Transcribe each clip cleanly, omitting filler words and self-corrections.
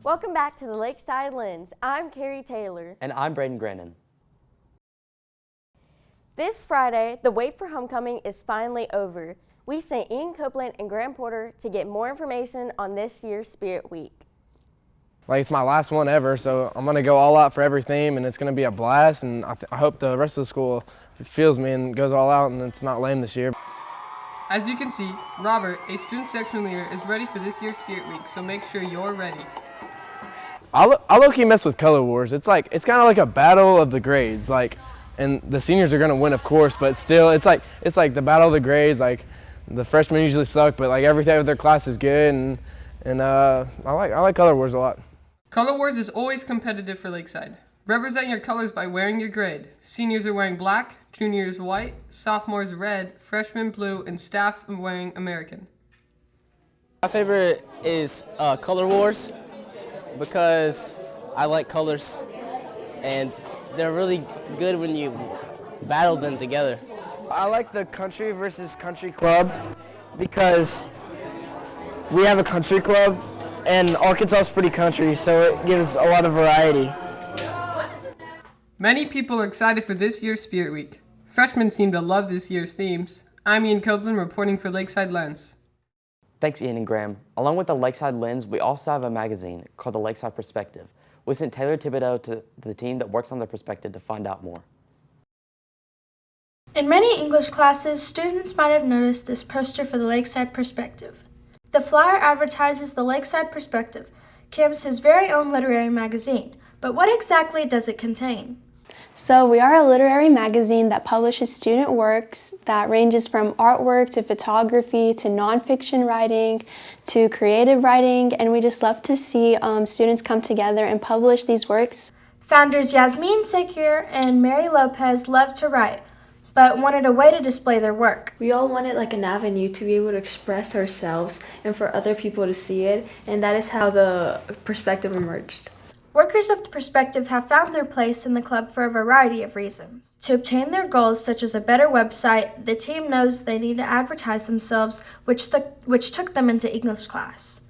Welcome back to the Lakeside Lens. I'm Carrie Taylor. And I'm Braden Grannon. This Friday, the wait for homecoming is finally over. We sent Ian Copeland and Graham Porter to get more information on this year's Spirit Week. Like, it's my last one ever, so I'm going to go all out for every theme, and it's going to be a blast, and I hope the rest of the school feels me and goes all out, and it's not lame this year. As you can see, Robert, a student section leader, is ready for this year's Spirit Week, so make sure you're ready. I low-key mess with Color Wars. It's kind of like a battle of the grades, and the seniors are going to win, of course, but still, it's like the battle of the grades. Like, the freshmen usually suck, but everything with their class is good, and I like Color Wars a lot. Color Wars is always competitive for Lakeside. Represent your colors by wearing your grade. Seniors are wearing black, juniors white, sophomores red, freshmen blue, and staff are wearing American. My favorite is Color Wars because I like colors and they're really good when you battle them together. I like the country versus country club because we have a country club and Arkansas is pretty country, so it gives a lot of variety. Many people are excited for this year's Spirit Week. Freshmen seem to love this year's themes. I'm Ian Copeland reporting for Lakeside Lens. Thanks, Ian and Graham. Along with the Lakeside Lens, we also have a magazine called the Lakeside Perspective. We sent Taylor Thibodeau to the team that works on the perspective to find out more. In many English classes, students might have noticed this poster for the Lakeside Perspective. The flyer advertises the Lakeside Perspective, campus's very own literary magazine. But what exactly does it contain? So we are a literary magazine that publishes student works that ranges from artwork to photography to nonfiction writing to creative writing, and we just love to see students come together and publish these works. Founders Yasmin Sekir and Mary Lopez love to write, but wanted a way to display their work. We all wanted an avenue to be able to express ourselves and for other people to see it, and that is how the perspective emerged. Workers of the Perspective have found their place in the club for a variety of reasons. To obtain their goals, such as a better website, the team knows they need to advertise themselves, which took them into English class.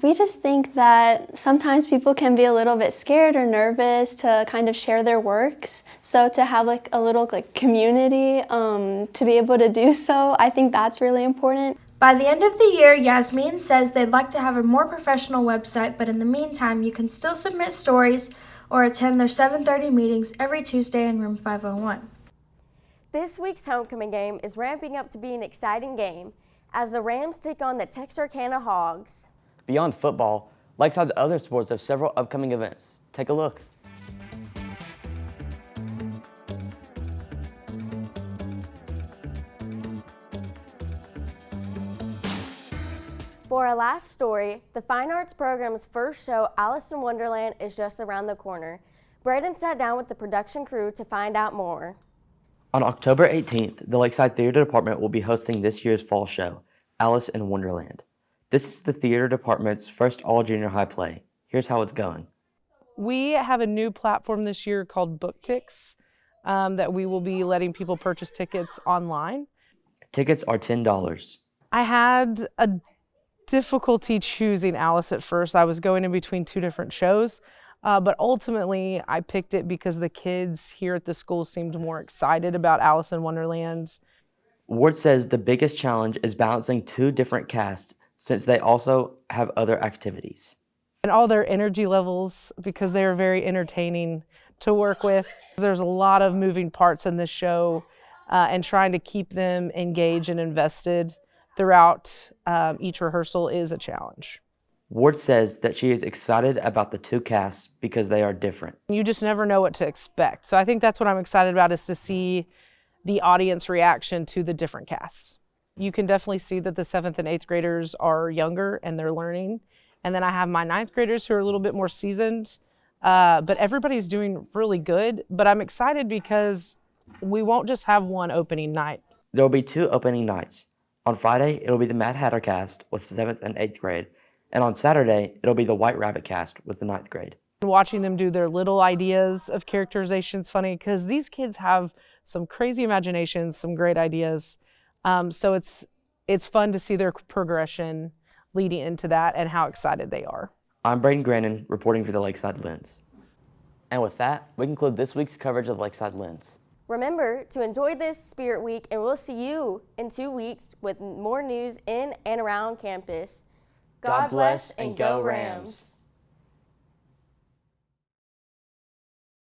We just think that sometimes people can be a little bit scared or nervous to kind of share their works. So to have a little community to be able to do so, I think that's really important. By the end of the year, Yasmin says they'd like to have a more professional website, but in the meantime, you can still submit stories or attend their 7:30 meetings every Tuesday in room 501. This week's homecoming game is ramping up to be an exciting game as the Rams take on the Texarkana Hogs. Beyond football, Lakeside's other sports have several upcoming events. Take a look. For our last story, the Fine Arts program's first show, Alice in Wonderland, is just around the corner. Braden sat down with the production crew to find out more. On October 18th, the Lakeside Theater Department will be hosting this year's fall show, Alice in Wonderland. This is the theater department's first all-junior high play. Here's how it's going. We have a new platform this year called BookTix that we will be letting people purchase tickets online. Tickets are $10. I had a difficulty choosing Alice at first. I was going in between two different shows, but ultimately I picked it because the kids here at the school seemed more excited about Alice in Wonderland. Ward says the biggest challenge is balancing two different casts since they also have other activities. And all their energy levels, because they are very entertaining to work with. There's a lot of moving parts in this show and trying to keep them engaged and invested throughout each rehearsal is a challenge. Ward says that she is excited about the two casts because they are different. You just never know what to expect. So I think that's what I'm excited about, is to see the audience reaction to the different casts. You can definitely see that the 7th and 8th graders are younger and they're learning. And then I have my 9th graders who are a little bit more seasoned, but everybody's doing really good. But I'm excited because we won't just have one opening night. There will be two opening nights. On Friday, it'll be the Mad Hatter cast with 7th and 8th grade. And on Saturday, it'll be the White Rabbit cast with the 9th grade. Watching them do their little ideas of characterization is funny because these kids have some crazy imaginations, some great ideas. So it's fun to see their progression leading into that and how excited they are. I'm Braden Grannon, reporting for the Lakeside Lens. And with that, we conclude this week's coverage of the Lakeside Lens. Remember to enjoy this Spirit Week, and we'll see you in 2 weeks with more news in and around campus. God bless and go Rams.